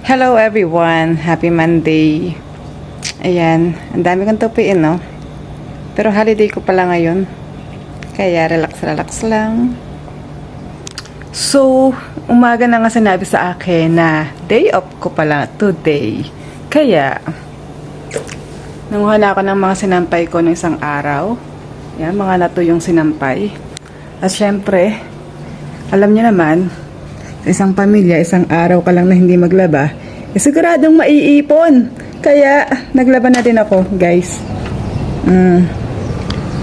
Hello everyone! Happy Monday! Ayan, ang dami kong tupiin, no? Pero holiday ko pala ngayon. Kaya relax lang. So, umaga na nga sinabi sa akin na day off ko pala today. Kaya, nanguha na ako ng mga sinampay ko ng isang araw. Yan, mga natuyong sinampay. At syempre, alam niyo naman, isang pamilya, isang araw ka lang na hindi maglaba, siguradong maiipon. Kaya, naglaban na din ako, guys.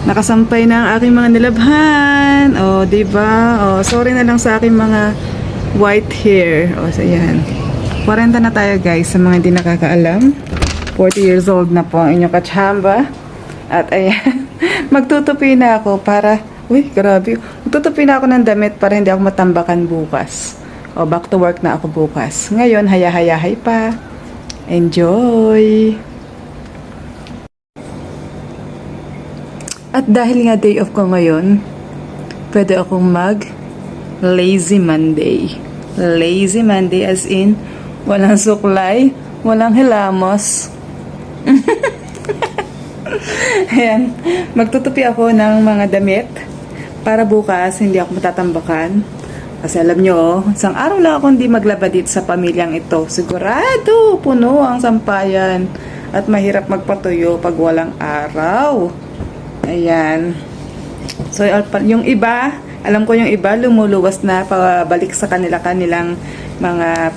Nakasampay na ang aking mga nilabhan. O, diba? O, sorry na lang sa aking mga white hair. O, so yan. 40 na tayo, guys, sa mga hindi nakakaalam. 40 years old na po ang inyong kachamba. At, ayan, magtutupi na ako para, uy, grabe. Magtutupi na ako ng damit para hindi ako matambakan bukas. O, back to work na ako bukas. Ngayon, haya-hayahay pa. Enjoy! At dahil nga day off ko ngayon, pwede akong Lazy Monday. Lazy Monday as in, walang suklay, walang hilamos. Ayan, magtutupi ako ng mga damit para bukas hindi ako matatambakan. Kasi alam nyo, isang araw lang ako hindi maglaba dito sa pamilyang ito. Sigurado, puno ang sampayan. At mahirap magpatuyo pag walang araw. Ayan. So, yung iba, alam ko yung iba, lumuluwas na pabalik sa kanilang mga,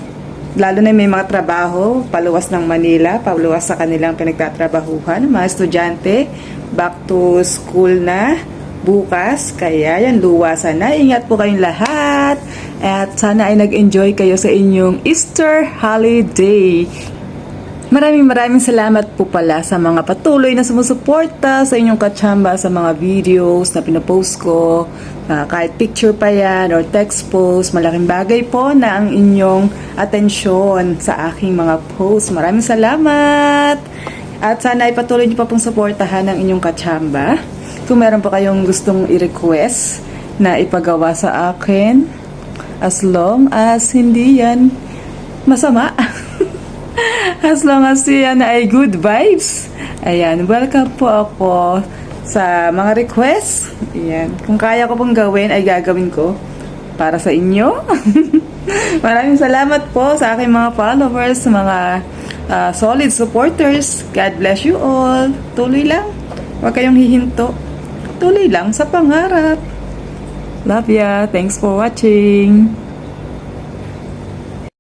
lalo na may mga trabaho, paluwas ng Manila, paluwas sa kanilang pinagtatrabahuhan. Mga estudyante, back to school na bukas, kaya yan, luwasan na. Ingat po kayong lahat at sana ay nag-enjoy kayo sa inyong Easter holiday. Maraming salamat po pala sa mga patuloy na sumusuporta sa inyong kachamba sa mga videos na pinopost ko, kahit picture pa yan or text post. Malaking bagay po na ang inyong atensyon sa aking mga posts. Maraming salamat at sana ay patuloy niyo pa pong suportahan ang inyong kachamba. Kung meron pa kayong gustong i-request na ipagawa sa akin, as long as hindi yan masama, as long as yan ay good vibes, ayan, welcome po ako sa mga requests. Ayan, kung kaya ko pong gawin, ay gagawin ko para sa inyo. Maraming salamat po sa aking mga followers, mga solid supporters. God bless you all. Tuloy lang, huwag kayong hihinto. Tuloy lang sa pangarap. Love ya. Thanks for watching.